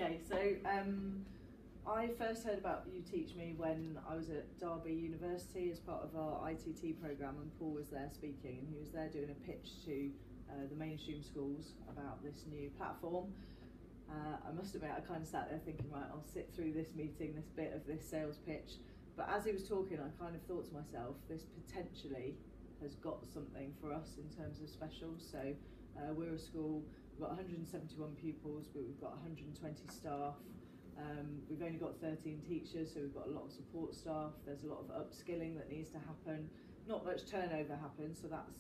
Okay, so I first heard about YouTeachMe when I was at Derby University as part of our ITT programme, and Paul was there speaking, and he was there doing a pitch to the mainstream schools about this new platform. I must admit, I kind of sat there thinking, right, I'll sit through this meeting, this bit of this sales pitch, but as he was talking, I kind of thought to myself, this potentially has got something for us in terms of specials. So we're a school, we've got 171 pupils, but we've got 120 staff. We've only got 13 teachers, so we've got a lot of support staff. There's a lot of upskilling that needs to happen. Not much turnover happens, so that's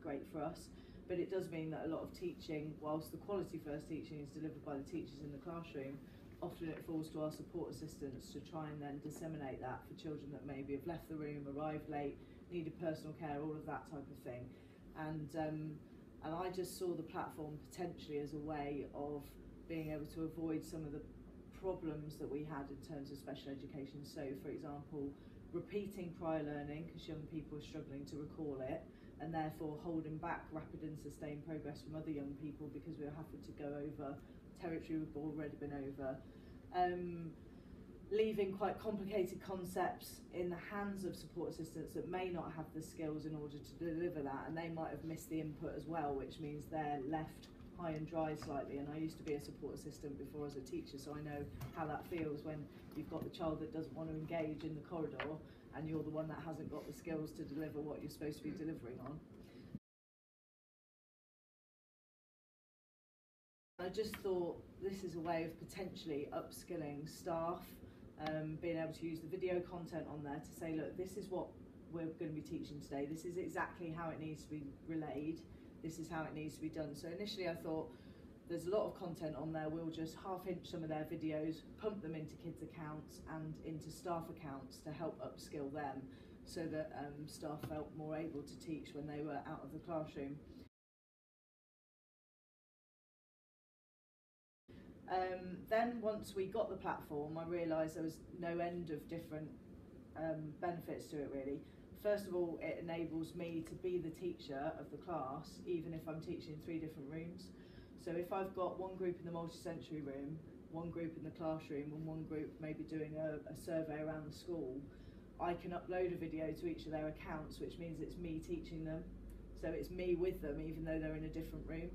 great for us. But it does mean that a lot of teaching, whilst the quality first teaching is delivered by the teachers in the classroom, often it falls to our support assistants to try and then disseminate that for children that maybe have left the room, arrived late, needed personal care, all of that type of thing. And I just saw the platform potentially as a way of being able to avoid some of the problems that we had in terms of special education. So, for example, repeating prior learning because young people are struggling to recall it, and therefore holding back rapid and sustained progress from other young people because we're having to go over territory we've already been over. Leaving quite complicated concepts in the hands of support assistants that may not have the skills in order to deliver that, and they might have missed the input as well, which means they're left high and dry slightly. And I used to be a support assistant before as a teacher, so I know how that feels when you've got the child that doesn't want to engage in the corridor and you're the one that hasn't got the skills to deliver what you're supposed to be delivering on. I just thought this is a way of potentially upskilling staff, being able to use the video content on there to say, look, this is what we're going to be teaching today, this is exactly how it needs to be relayed, this is how it needs to be done. So initially I thought, there's a lot of content on there, we'll just half-inch some of their videos, pump them into kids' accounts and into staff accounts to help upskill them so that staff felt more able to teach when they were out of the classroom. Then once we got the platform, I realised there was no end of different benefits to it really. First of all, it enables me to be the teacher of the class, even if I'm teaching in 3 different rooms. So if I've got one group in the multi-sensory room, one group in the classroom, and one group maybe doing a survey around the school, I can upload a video to each of their accounts, which means it's me teaching them. So it's me with them, even though they're in a different room.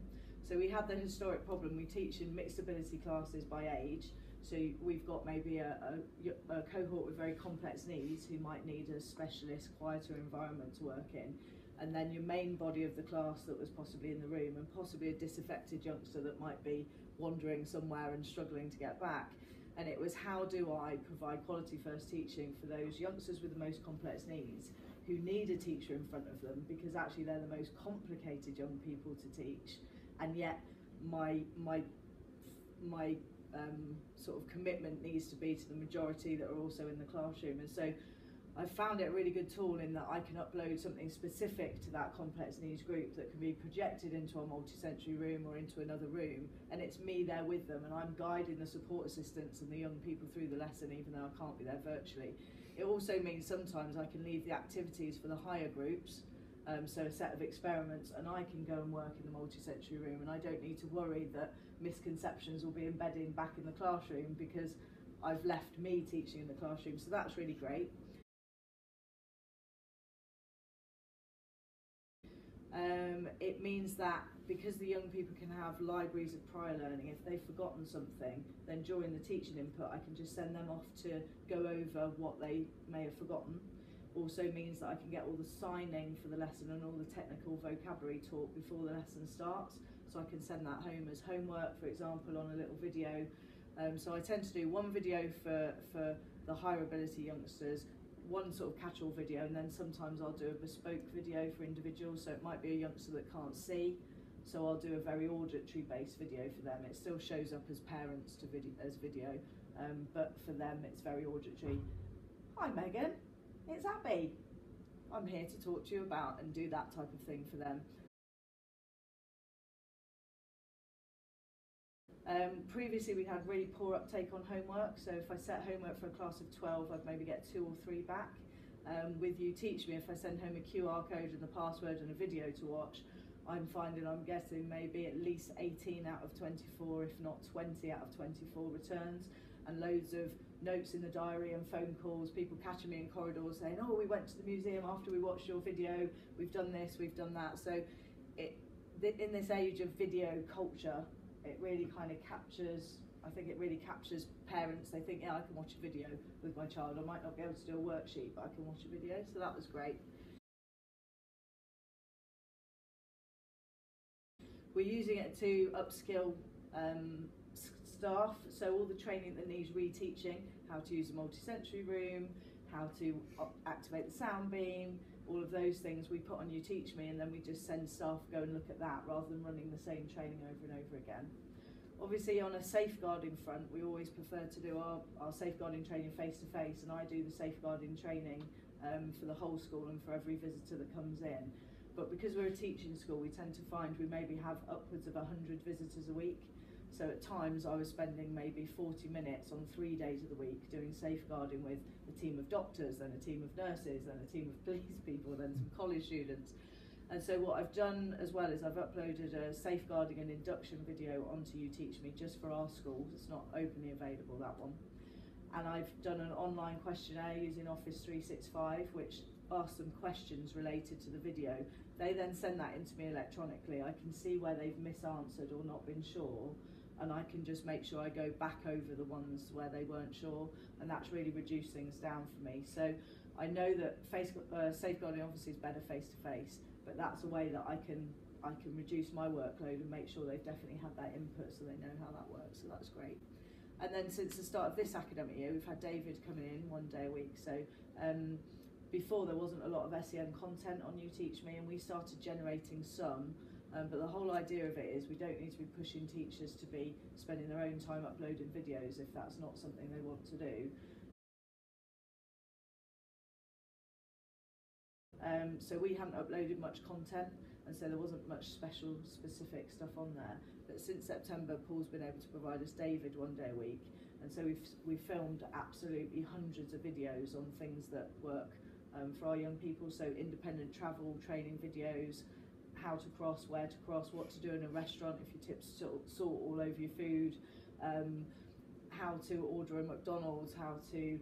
So we had the historic problem, we teach in mixed ability classes by age, so we've got maybe a cohort with very complex needs who might need a specialist, quieter environment to work in, and then your main body of the class that was possibly in the room, and possibly a disaffected youngster that might be wandering somewhere and struggling to get back. And it was, how do I provide quality first teaching for those youngsters with the most complex needs who need a teacher in front of them, because actually they're the most complicated young people to teach, and yet my sort of commitment needs to be to the majority that are also in the classroom. And so I found it a really good tool in that I can upload something specific to that complex needs group that can be projected into a multi-sensory room or into another room, and it's me there with them, and I'm guiding the support assistants and the young people through the lesson even though I can't be there virtually. It also means sometimes I can leave the activities for the higher groups, so a set of experiments, and I can go and work in the multi-sensory room, and I don't need to worry that misconceptions will be embedded back in the classroom because I've left me teaching in the classroom. So that's really great. It means that because the young people can have libraries of prior learning, if they've forgotten something, then during the teaching input I can just send them off to go over what they may have forgotten. Also means that I can get all the signing for the lesson and all the technical vocabulary taught before the lesson starts, so I can send that home as homework, for example, on a little video. So I tend to do one video for the higher ability youngsters, one sort of catch-all video, and then sometimes I'll do a bespoke video for individuals. So it might be a youngster that can't see, so I'll do a very auditory based video for them. It still shows up as parents to as video, but for them it's very auditory. Hi Megan, it's Abby. I'm here to talk to you about, and do that type of thing for them. Previously we had really poor uptake on homework, so if I set homework for a class of 12 I'd maybe get 2 or 3 back. With YouTeachMe, if I send home a QR code and the password and a video to watch, I'm finding I'm getting maybe at least 18 out of 24, if not 20 out of 24 returns, and loads of notes in the diary and phone calls, people catching me in corridors saying, oh, we went to the museum after we watched your video, we've done this, we've done that. So in this age of video culture, it really kind of captures, I think it really captures parents. They think, yeah, I can watch a video with my child. I might not be able to do a worksheet, but I can watch a video. So that was great. We're using it to upskill staff, so all the training that needs reteaching, how to use a multi-sensory room, how to activate the sound beam, all of those things we put on YouTeachMe, and then we just send staff go and look at that rather than running the same training over and over again. Obviously on a safeguarding front, we always prefer to do our safeguarding training face-to-face, and I do the safeguarding training for the whole school and for every visitor that comes in. But because we're a teaching school, we tend to find we maybe have upwards of 100 visitors a week. So at times I was spending maybe 40 minutes on 3 days of the week doing safeguarding with a team of doctors, then a team of nurses, then a team of police people, then some college students. And so what I've done as well is I've uploaded a safeguarding and induction video onto YouTeachMe just for our schools. It's not openly available, that one. And I've done an online questionnaire using Office 365, which asks them questions related to the video. They then send that into me electronically. I can see where they've misanswered or not been sure, and I can just make sure I go back over the ones where they weren't sure, and that's really reduced things down for me. So I know that safeguarding obviously is better face to face, but that's a way that I can reduce my workload and make sure they've definitely had that input so they know how that works. So that's great. And then since the start of this academic year, we've had David coming in 1 day a week. So before there wasn't a lot of SEN content on YouTeachMe, and we started generating some, but the whole idea of it is we don't need to be pushing teachers to be spending their own time uploading videos if that's not something they want to do. So we hadn't uploaded much content, and so there wasn't much specific stuff on there. But since September, Paul's been able to provide us David 1 day a week, and so we've filmed absolutely hundreds of videos on things that work for our young people. So independent travel training videos, how to cross, where to cross, what to do in a restaurant if your tips salt all over your food, how to order a McDonald's, how to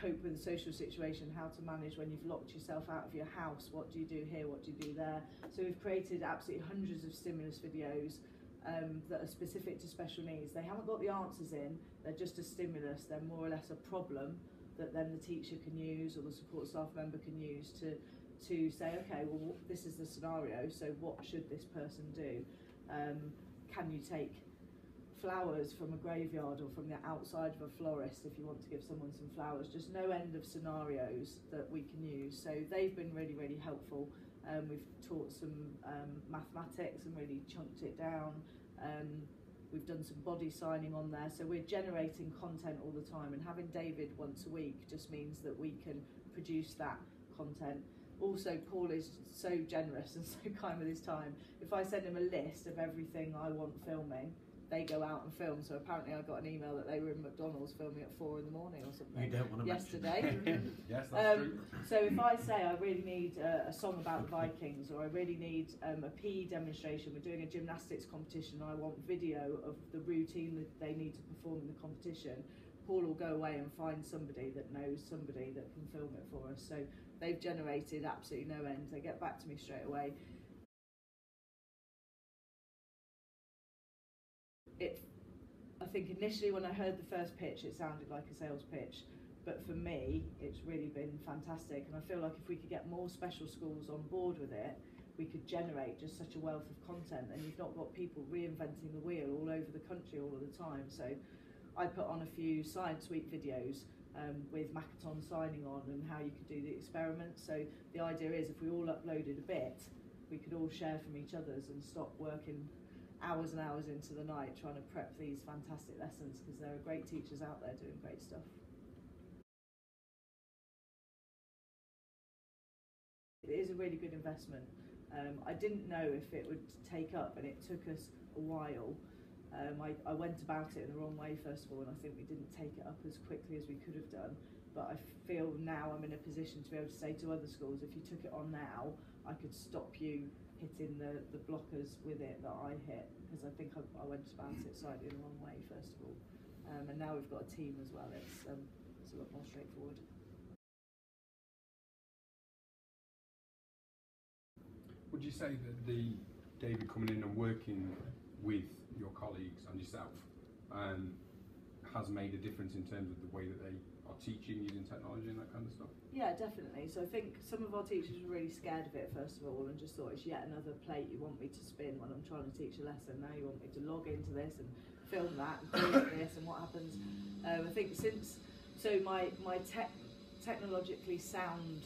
cope with a social situation, how to manage when you've locked yourself out of your house, what do you do here, what do you do there. So we've created absolutely hundreds of stimulus videos that are specific to special needs. They haven't got the answers in, they're just a stimulus, they're more or less a problem that then the teacher can use or the support staff member can use to say, okay, well, this is the scenario, so what should this person do? Can you take flowers from a graveyard or from the outside of a florist if you want to give someone some flowers? Just no end of scenarios that we can use. So they've been really, really helpful. We've taught some mathematics and really chunked it down. We've done some body signing on there. So we're generating content all the time, and having David once a week just means that we can produce that content. Also, Paul is so generous and so kind with his time. If I send him a list of everything I want filming, they go out and film. So apparently I got an email that they were in McDonald's filming at 4 in the morning or something. You don't want to yesterday. Yes, that's true. So if I say I really need a song about the Vikings, or I really need a PE demonstration, we're doing a gymnastics competition, and I want video of the routine that they need to perform in the competition, Paul will go away and find somebody that knows somebody that can film it for us. So they've generated absolutely no end. They get back to me straight away. I think initially when I heard the first pitch, it sounded like a sales pitch, but for me, it's really been fantastic. And I feel like if we could get more special schools on board with it, we could generate just such a wealth of content, and you've not got people reinventing the wheel all over the country all of the time. So I put on a few Science Week videos with Makaton signing on and how you could do the experiments. So the idea is if we all uploaded a bit, we could all share from each other's and stop working hours and hours into the night trying to prep these fantastic lessons, because there are great teachers out there doing great stuff. It is a really good investment. I didn't know if it would take up, and it took us a while. I went about it in the wrong way first of all, and I think we didn't take it up as quickly as we could have done. But I feel now I'm in a position to be able to say to other schools, if you took it on now, I could stop you hitting the blockers with it that I hit, because I think I went about it slightly the wrong way first of all, and now we've got a team as well. It's a lot more straightforward. Would you say that David coming in and working with your colleagues and yourself has made a difference in terms of the way that they are teaching using technology and that kind of stuff? Yeah, definitely. So I think some of our teachers were really scared of it first of all, and just thought it's yet another plate you want me to spin when I'm trying to teach a lesson. Now you want me to log into this and film that and create this, and what happens. I think since my technologically sound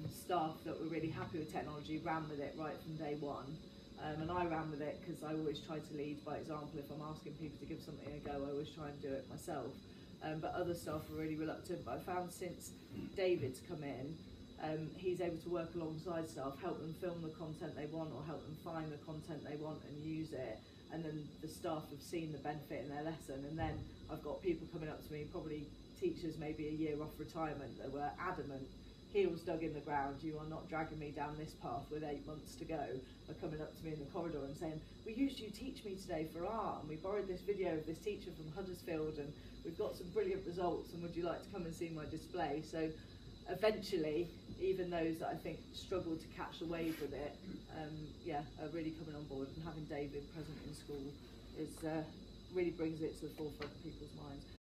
staff that were really happy with technology ran with it right from day one. And I ran with it because I always try to lead by example. If I'm asking people to give something a go, I always try and do it myself. But other staff were really reluctant. But I found since David's come in, he's able to work alongside staff, help them film the content they want or help them find the content they want and use it. And then the staff have seen the benefit in their lesson. And then I've got people coming up to me, probably teachers maybe a year off retirement, that were adamant, heels dug in the ground, you are not dragging me down this path with 8 months to go, are coming up to me in the corridor and saying, we used YouTeachMe today for art, and we borrowed this video of this teacher from Huddersfield, and we've got some brilliant results, and would you like to come and see my display? So eventually, even those that I think struggle to catch the wave with it, are really coming on board, and having David present in school is really brings it to the forefront of people's minds.